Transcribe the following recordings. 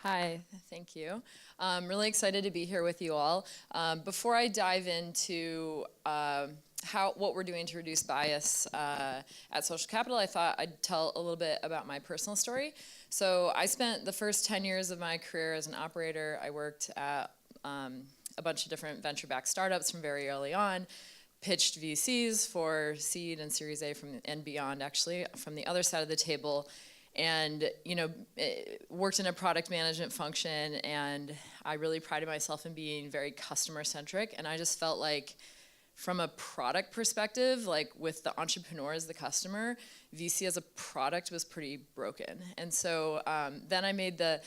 Hi, thank you. I'm really excited to be here with you all. Before I dive into what we're doing to reduce bias at Social Capital, I thought I'd tell a little bit about my personal story. So I spent the first 10 years of my career as an operator. I worked at a bunch of different venture-backed startups from very early on, pitched VCs for seed and Series A and beyond, actually, from the other side of the table. And worked in a product management function, and I really prided myself in being very customer centric. And I just felt like, from a product perspective, like with the entrepreneur as the customer, VC as a product was pretty broken. And so then I made the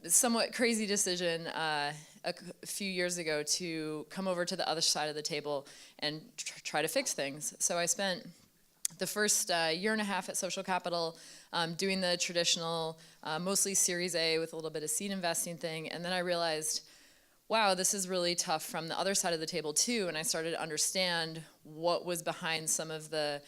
somewhat crazy decision a few years ago to come over to the other side of the table and try to fix things. So I spent the first year and a half at Social Capital doing the traditional, mostly Series A with a little bit of seed investing thing. And then I realized, wow, this is really tough from the other side of the table too. And I started to understand what was behind some of the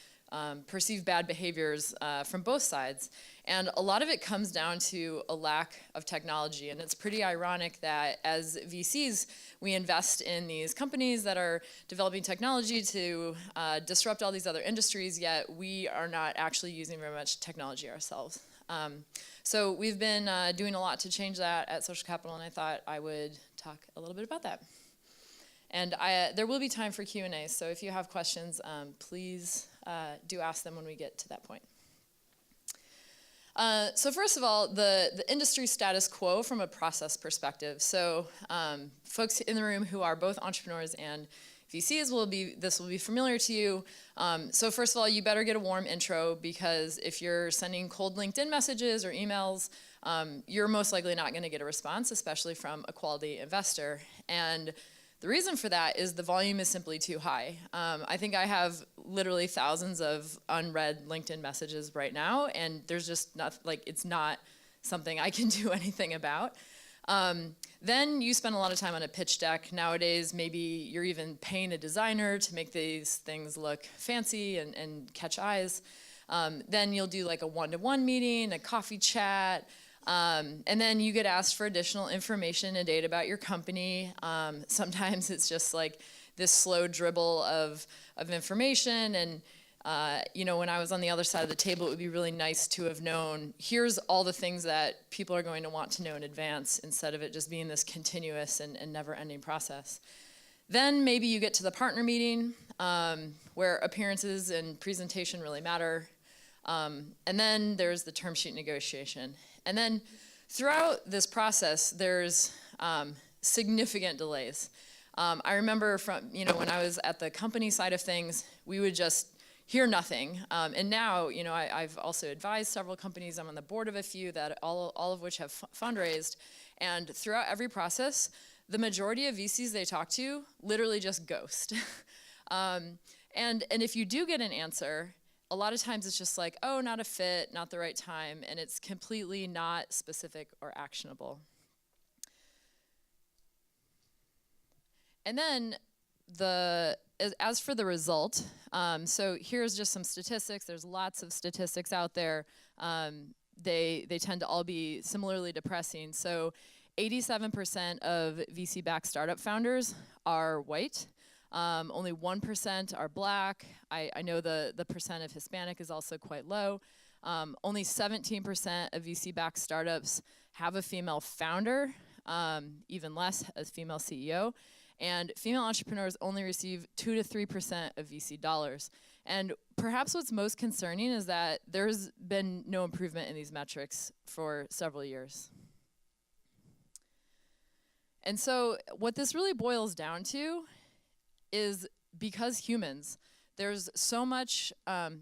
perceived bad behaviors from both sides. And a lot of it comes down to a lack of technology. And it's pretty ironic that as VCs, we invest in these companies that are developing technology to disrupt all these other industries, yet we are not actually using very much technology ourselves. So we've been doing a lot to change that at Social Capital, and I thought I would talk a little bit about that. And there will be time for Q&A, so if you have questions, please do ask them when we get to that point. So first of all, the industry status quo from a process perspective. So folks in the room who are both entrepreneurs and VCs this will be familiar to you. So first of all, you better get a warm intro, because if you're sending cold LinkedIn messages or emails, you're most likely not going to get a response, especially from a quality investor. And the reason for that is the volume is simply too high. I think I have literally thousands of unread LinkedIn messages right now, and there's just not, like, it's not something I can do anything about. Then you spend a lot of time on a pitch deck. Nowadays, maybe you're even paying a designer to make these things look fancy and catch eyes. Then you'll do like a one-to-one meeting, a coffee chat, and then you get asked for additional information and data about your company. Sometimes it's just like this slow dribble of information. And when I was on the other side of the table, it would be really nice to have known, here's all the things that people are going to want to know in advance, instead of it just being this continuous and never-ending process. Then maybe you get to the partner meeting, where appearances and presentation really matter. And then there's the term sheet negotiation. And then throughout this process, there's significant delays. I remember from, when I was at the company side of things, we would just hear nothing. And now, I've also advised several companies. I'm on the board of a few that all of which have fundraised. And throughout every process, the majority of VCs they talk to literally just ghost. And if you do get an answer, a lot of times it's just like, oh, not a fit, not the right time, and it's completely not specific or actionable. And then as for the result, so here's just some statistics. There's lots of statistics out there. They tend to all be similarly depressing. So 87% of VC-backed startup founders are white. Only 1% are black. I know the percent of Hispanic is also quite low. Only 17% of VC-backed startups have a female founder, even less a female CEO. And female entrepreneurs only receive 2 to 3% of VC dollars. And perhaps what's most concerning is that there's been no improvement in these metrics for several years. And so what this really boils down to is, because humans, there's so much, can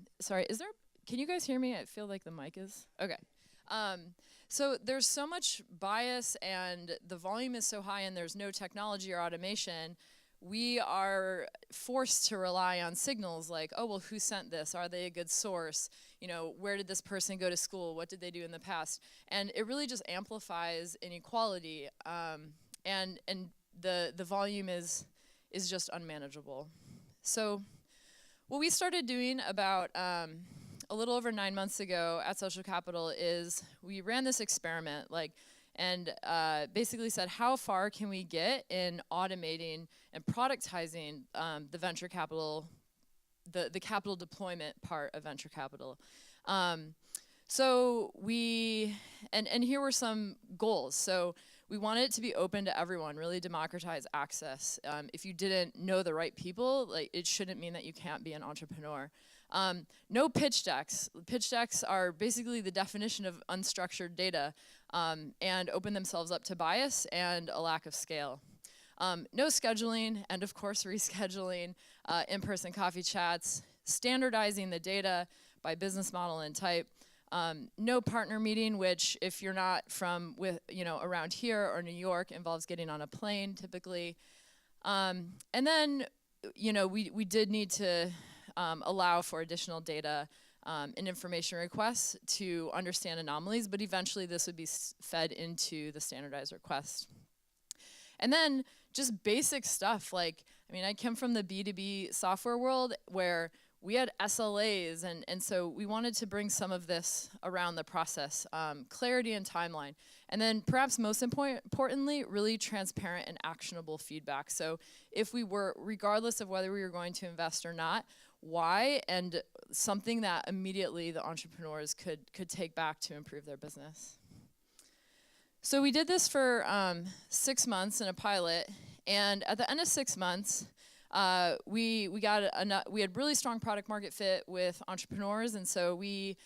you guys hear me? I feel like the mic is, okay. So there's so much bias, and the volume is so high, and there's no technology or automation. We are forced to rely on signals like, oh, well, who sent this? Are they a good source? Where did this person go to school? What did they do in the past? And it really just amplifies inequality, and the volume is just unmanageable. So what we started doing about a little over 9 months ago at Social Capital is we ran this experiment, and basically said, how far can we get in automating and productizing the venture capital, the capital deployment part of venture capital. So and here were some goals. So we wanted it to be open to everyone, really democratize access. If you didn't know the right people, like, it shouldn't mean that you can't be an entrepreneur. No pitch decks. Pitch decks are basically the definition of unstructured data, and open themselves up to bias and a lack of scale. No scheduling, and of course rescheduling, in-person coffee chats, standardizing the data by business model and type. No partner meeting, which if you're not from around here or New York, involves getting on a plane typically. And then we did need to allow for additional data and information requests to understand anomalies, but eventually this would be fed into the standardized request. And then just basic stuff like, I come from the B2B software world where we had SLAs, and so we wanted to bring some of this around the process, clarity and timeline. And then perhaps most importantly, really transparent and actionable feedback. So if we were, regardless of whether we were going to invest or not, why, and something that immediately the entrepreneurs could take back to improve their business. So we did this for 6 months in a pilot, and at the end of 6 months, we had really strong product market fit with entrepreneurs, and so we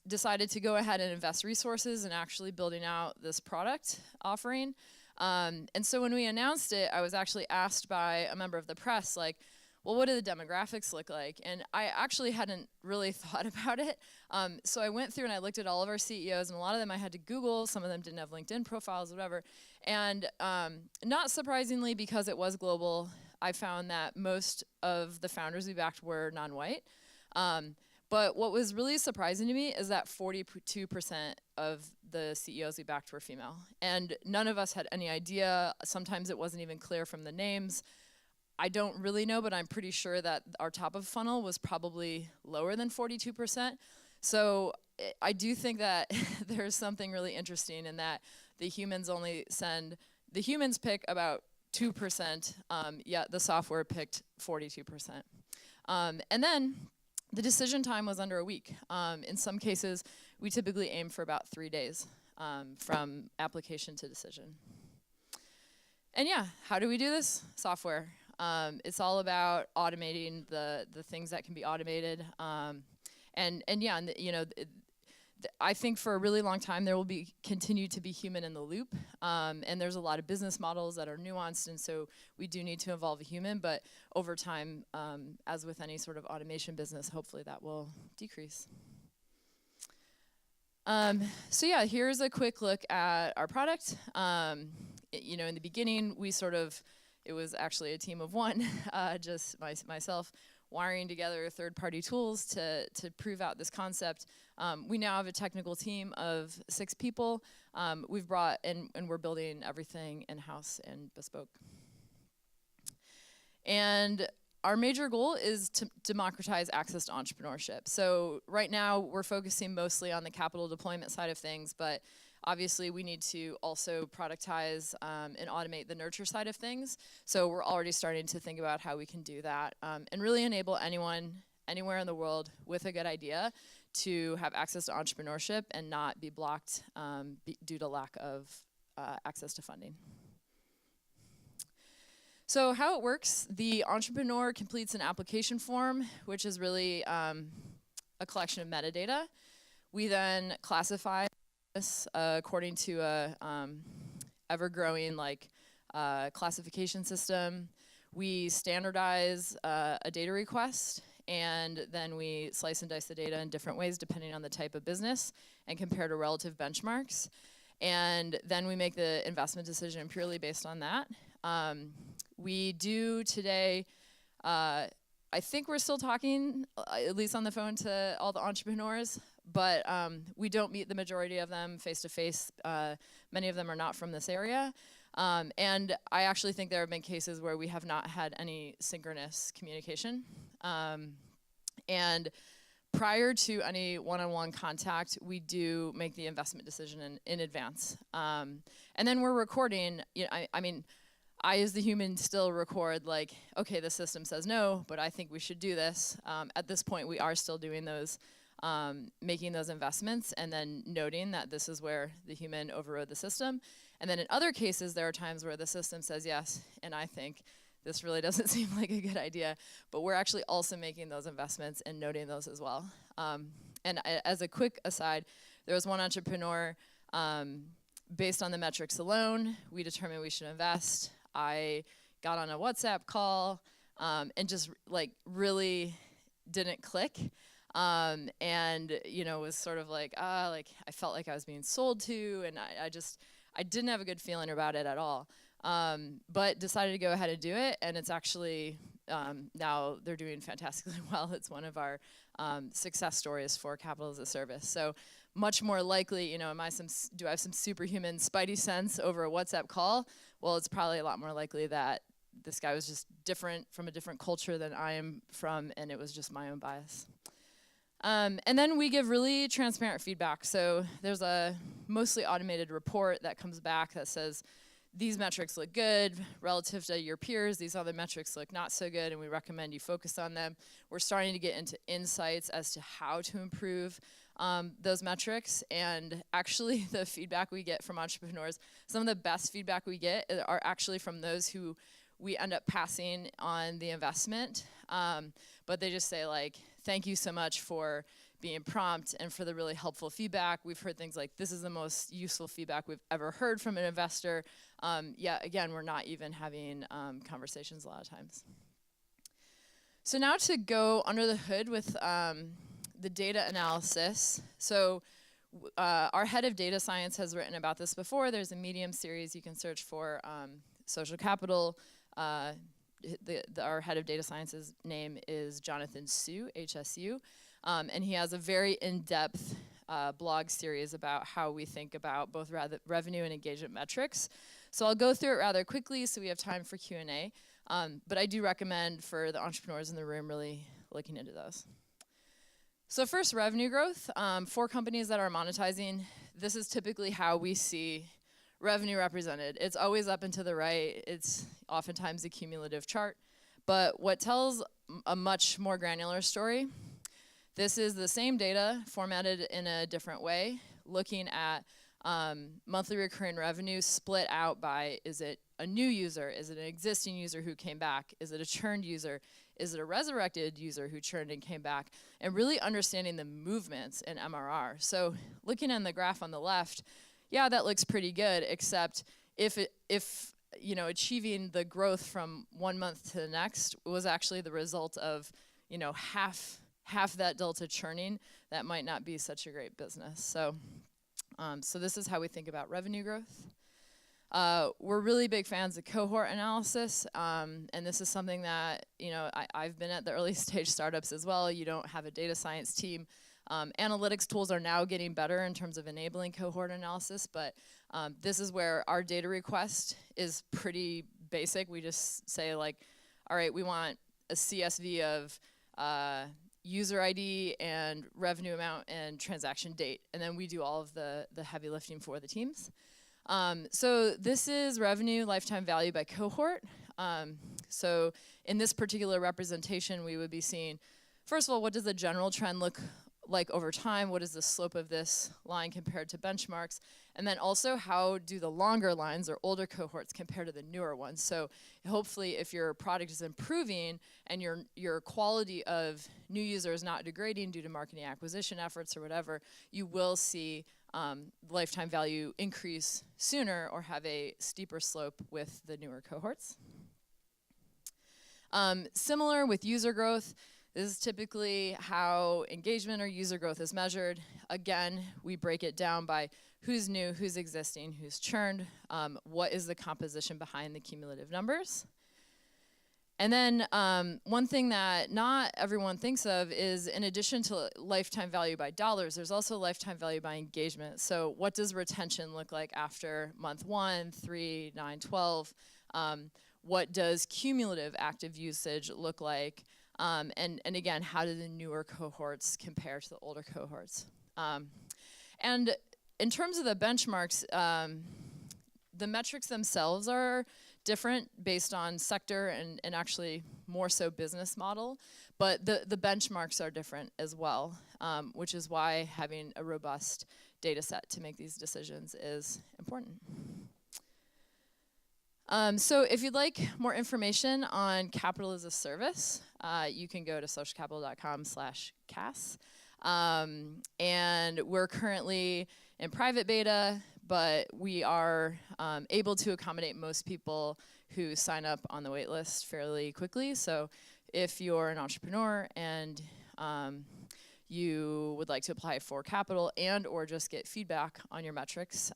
decided to go ahead and invest resources in actually building out this product offering. And so when we announced it, I was actually asked by a member of the press, like, well, what do the demographics look like? And I actually hadn't really thought about it. So I went through and I looked at all of our CEOs, and a lot of them I had to Google. Some of them didn't have LinkedIn profiles, whatever. And not surprisingly, because it was global, I found that most of the founders we backed were non-white. But what was really surprising to me is that 42% of the CEOs we backed were female. And none of us had any idea. Sometimes it wasn't even clear from the names. I don't really know, but I'm pretty sure that our top of funnel was probably lower than 42%. So I do think that there's something really interesting in that the humans pick about 2%, yet the software picked 42%. And then the decision time was under a week. In some cases, we typically aim for about 3 days from application to decision. And yeah, how do we do this? Software. It's all about automating the things that can be automated. I think for a really long time there will continue to be human in the loop, and there's a lot of business models that are nuanced, and so we do need to involve a human, but over time, as with any sort of automation business, hopefully that will decrease. So yeah, here's a quick look at our product. In the beginning, it was actually a team of one, just myself, wiring together third-party tools to prove out this concept. We now have a technical team of 6 people. We've brought, and we're building everything in-house and bespoke. And our major goal is to democratize access to entrepreneurship. So right now, we're focusing mostly on the capital deployment side of things, but obviously, we need to also productize and automate the nurture side of things. So we're already starting to think about how we can do that and really enable anyone, anywhere in the world with a good idea to have access to entrepreneurship and not be blocked due to lack of access to funding. So how it works, the entrepreneur completes an application form, which is really a collection of metadata. We then classify according to a ever-growing classification system. We standardize a data request, and then we slice and dice the data in different ways depending on the type of business and compare to relative benchmarks. And then we make the investment decision purely based on that. We do today, I think we're still talking, at least on the phone, to all the entrepreneurs, but we don't meet the majority of them face-to-face. Many of them are not from this area. And I actually think there have been cases where we have not had any synchronous communication. And prior to any one-on-one contact, we do make the investment decision in advance. And then we're recording, I mean, I as the human still record like, okay, the system says no, but I think we should do this. At this point, we are still doing those, making those investments and then noting that this is where the human overrode the system. And then in other cases, there are times where the system says yes, and I think this really doesn't seem like a good idea, but we're actually also making those investments and noting those as well. And as a quick aside, there was one entrepreneur, based on the metrics alone, we determined we should invest. I got on a WhatsApp call and just like really didn't click. And was sort of like I felt like I was being sold to, and I didn't have a good feeling about it at all. But decided to go ahead and do it, and it's actually now they're doing fantastically well. It's one of our success stories for Capital as a Service. So much more likely, do I have some superhuman spidey sense over a WhatsApp call? Well, it's probably a lot more likely that this guy was just different from a different culture than I am from, and it was just my own bias. And then we give really transparent feedback. So there's a mostly automated report that comes back that says, these metrics look good relative to your peers, these other metrics look not so good, and we recommend you focus on them. We're starting to get into insights as to how to improve those metrics, and actually the feedback we get from entrepreneurs, some of the best feedback we get are actually from those who we end up passing on the investment, but they just say like, thank you so much for being prompt and for the really helpful feedback. We've heard things like, this is the most useful feedback we've ever heard from an investor. Again, we're not even having conversations a lot of times. So now to go under the hood with the data analysis. So our head of data science has written about this before. There's a Medium series you can search for, social capital. Our head of data science's name is Jonathan Su, HSU, and he has a very in-depth blog series about how we think about both revenue and engagement metrics. So I'll go through it rather quickly so we have time for Q&A, but I do recommend for the entrepreneurs in the room really looking into those. So first, revenue growth. For companies that are monetizing, this is typically how we see revenue represented. It's always up and to the right. It's oftentimes a cumulative chart. But what tells a much more granular story, this is the same data formatted in a different way, looking at monthly recurring revenue split out by, is it a new user? Is it an existing user who came back? Is it a churned user? Is it a resurrected user who churned and came back? And really understanding the movements in MRR. So looking at the graph on the left, yeah, that looks pretty good, except if achieving the growth from 1 month to the next was actually the result of, half that delta churning, that might not be such a great business. So this is how we think about revenue growth. We're really big fans of cohort analysis, and this is something that, I've been at the early stage startups as well. You don't have a data science team. Analytics tools are now getting better in terms of enabling cohort analysis, but this is where our data request is pretty basic. We just say like, all right, we want a CSV of user ID and revenue amount and transaction date, and then we do all of the heavy lifting for the teams. So this is revenue lifetime value by cohort. So in this particular representation, we would be seeing, first of all, what does the general trend look like over time? What is the slope of this line compared to benchmarks? And then also, how do the longer lines or older cohorts compare to the newer ones? So hopefully, if your product is improving and your quality of new users not degrading due to marketing acquisition efforts or whatever, you will see lifetime value increase sooner or have a steeper slope with the newer cohorts. Similar with user growth, this is typically how engagement or user growth is measured. Again, we break it down by who's new, who's existing, who's churned, what is the composition behind the cumulative numbers. And then one thing that not everyone thinks of is, in addition to lifetime value by dollars, there's also lifetime value by engagement. So what does retention look like after month 1, 3, 9, 12? What does cumulative active usage look like And again, how do the newer cohorts compare to the older cohorts? And in terms of the benchmarks, the metrics themselves are different based on sector and actually more so business model, but the benchmarks are different as well, which is why having a robust data set to make these decisions is important. So if you'd like more information on capital as a service, you can go to socialcapital.com/CAS. And we're currently in private beta, but we are able to accommodate most people who sign up on the wait list fairly quickly. So if you're an entrepreneur and you would like to apply for capital and or just get feedback on your metrics,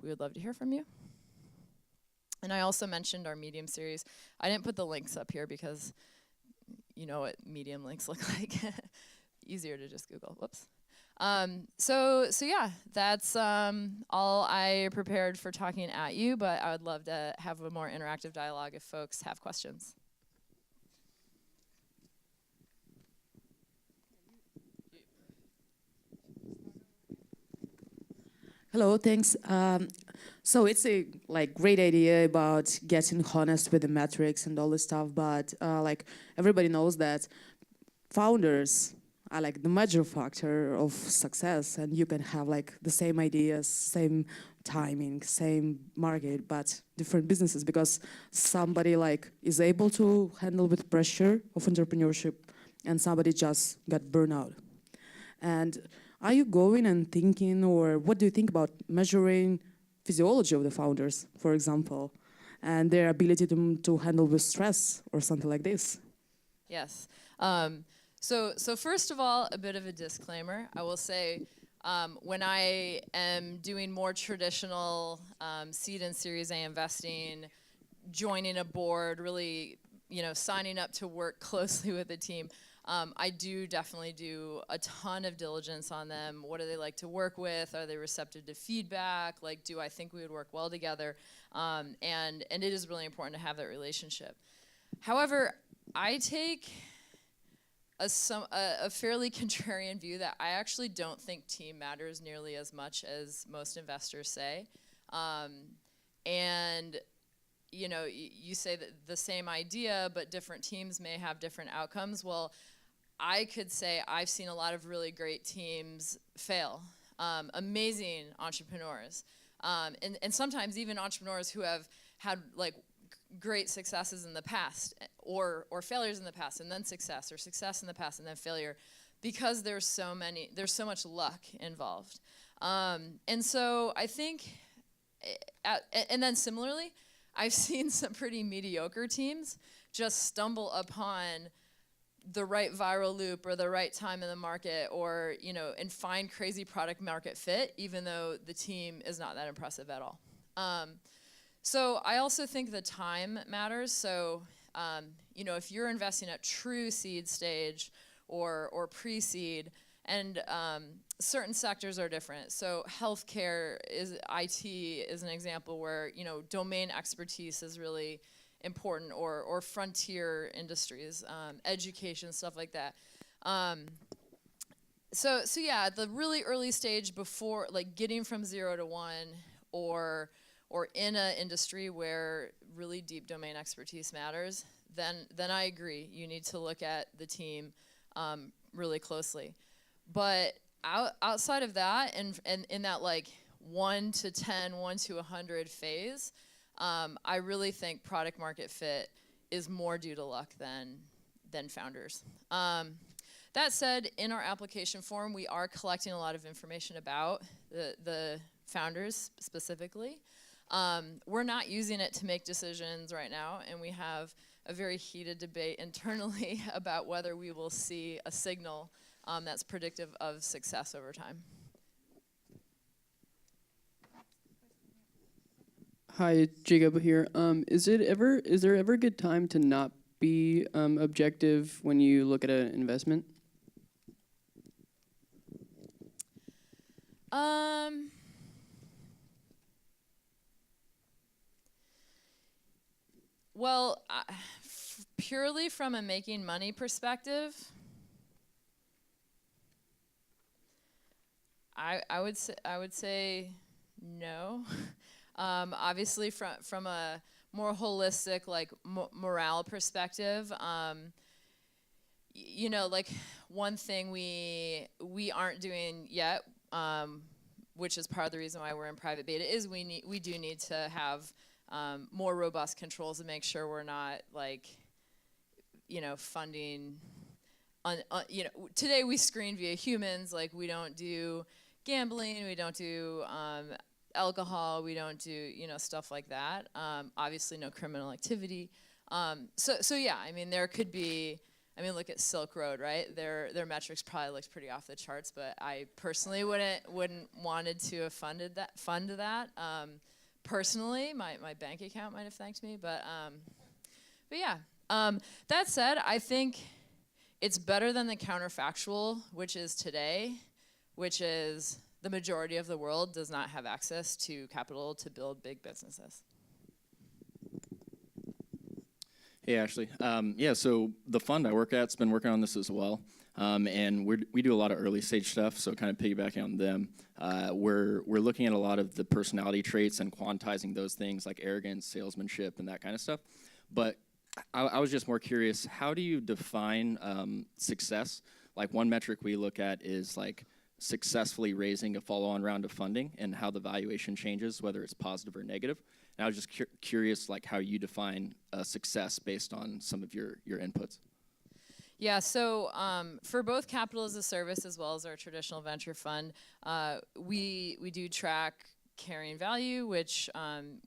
we would love to hear from you. And I also mentioned our Medium series. I didn't put the links up here because you know what Medium links look like. Easier to just Google. Whoops. So yeah, that's all I prepared for talking at you, but I would love to have a more interactive dialogue if folks have questions. Hello, thanks. So it's a great idea about getting honest with the metrics and all this stuff, but everybody knows that founders are the major factor of success, and you can have the same ideas, same timing, same market, but different businesses because somebody is able to handle with pressure of entrepreneurship, and somebody just got burnout. And are you going and thinking, or what do you think about measuring physiology of the founders, for example, and their ability to handle with stress or something like this? Yes. So first of all, a bit of a disclaimer. I will say when I am doing more traditional seed and Series A investing, joining a board, really signing up to work closely with the team, I do definitely do a ton of diligence on them. What do they like to work with? Are they receptive to feedback? Do I think we would work well together? And it is really important to have that relationship. However, I take a fairly contrarian view that I actually don't think team matters nearly as much as most investors say. And you say that the same idea, but different teams may have different outcomes. Well, I could say I've seen a lot of really great teams fail, amazing entrepreneurs, and sometimes even entrepreneurs who have had great successes in the past or failures in the past and then success, or success in the past and then failure, because there's so much luck involved. And so I think, and then similarly, I've seen some pretty mediocre teams just stumble upon the right viral loop or the right time in the market, or and find crazy product market fit, even though the team is not that impressive at all. So I also think the time matters. So if you're investing at true seed stage or pre-seed, and certain sectors are different. So healthcare IT is an example where domain expertise is really important, or frontier industries, education, stuff like that. So yeah, the really early stage before getting from 0 to 1, or in an industry where really deep domain expertise matters, then I agree. You need to look at the team really closely. But outside of that, and in that 1 to 10, 1 to 100 phase, I really think product market fit is more due to luck than founders. That said, in our application form, we are collecting a lot of information about the founders specifically. We're not using it to make decisions right now, and we have a very heated debate internally about whether we will see a signal that's predictive of success over time. Hi, Jacob here. Is there ever a good time to not be objective when you look at an investment? Well, purely from a making money perspective, I would say no. Obviously, from a more holistic, like morale perspective, you know, like one thing we aren't doing yet, which is part of the reason why we're in private beta, is we do need to have more robust controls to make sure we're not, like, you know, funding. You know, today we screen via humans. Like, we don't do gambling, we don't do alcohol, we don't do, you know, stuff like that. Obviously, no criminal activity. So yeah, I mean, there could be. I mean, look at Silk Road, right? Their metrics probably looked pretty off the charts, but I personally wouldn't wanted to have fund that. Personally, my bank account might have thanked me, but yeah. That said, I think it's better than the counterfactual, which is today, which is the majority of the world does not have access to capital to build big businesses. Hey, Ashley. Yeah, so the fund I work at's been working on this as well, and we do a lot of early stage stuff. So kind of piggybacking on them, we're looking at a lot of the personality traits and quantizing those things like arrogance, salesmanship, and that kind of stuff. But I was just more curious, how do you define success? Like, one metric we look at is like successfully raising a follow-on round of funding and how the valuation changes, whether it's positive or negative. And I was just curious, like, how you define success based on some of your inputs. Yeah, so for both capital as a service as well as our traditional venture fund, we do track carrying value, which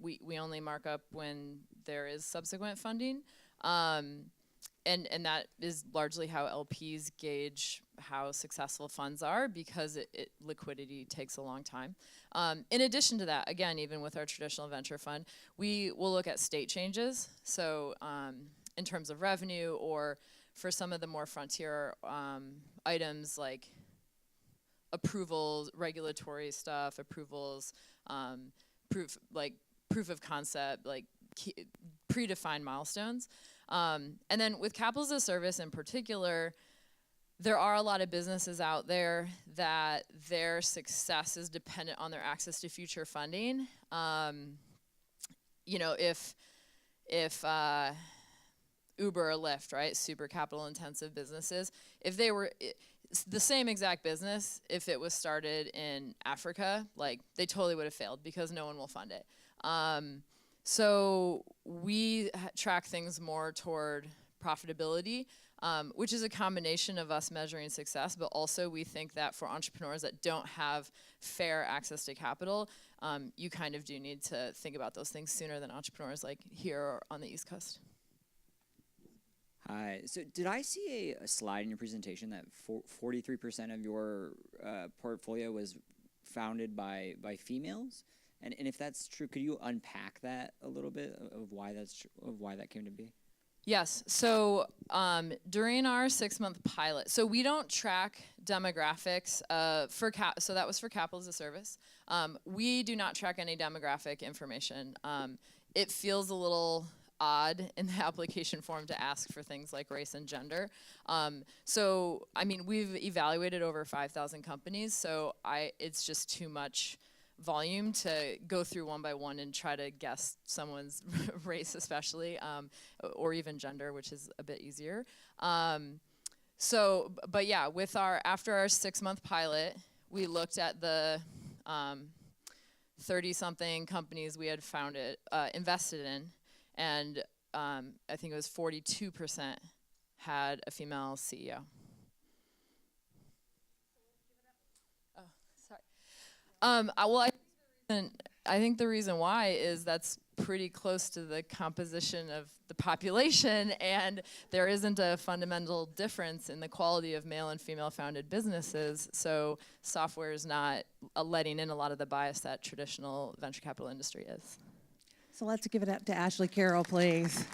we only mark up when there is subsequent funding. And that is largely how LPs gauge how successful funds are, because liquidity takes a long time. In addition to that, again, even with our traditional venture fund, we will look at state changes. So in terms of revenue, or for some of the more frontier items like approvals, regulatory stuff, approvals, proof of concept, like predefined milestones. And then with capital as a service in particular, there are a lot of businesses out there that their success is dependent on their access to future funding. You know, if Uber or Lyft, right, super capital intensive businesses, if they were the same exact business, if it was started in Africa, like, they totally would have failed because no one will fund it. So we track things more toward profitability, which is a combination of us measuring success, but also we think that for entrepreneurs that don't have fair access to capital, you kind of do need to think about those things sooner than entrepreneurs like here or on the East Coast. Hi. So did I see a slide in your presentation that 43% of your portfolio was founded by females? And if that's true, could you unpack that a little bit of why that came to be? Yes. So during our 6-month pilot, so we don't track demographics so that was for capital as a service. We do not track any demographic information. It feels a little odd in the application form to ask for things like race and gender. So I mean, we've evaluated over 5,000 companies, so it's just too much volume to go through one by one and try to guess someone's race, especially, or even gender, which is a bit easier. But yeah, after our 6-month pilot, we looked at the 30-something companies we had invested in, and I think it was 42% had a female CEO. Well, I think the reason why is that's pretty close to the composition of the population, and there isn't a fundamental difference in the quality of male and female founded businesses. So software is not letting in a lot of the bias that traditional venture capital industry is. So let's give it up to Ashley Carroll, please.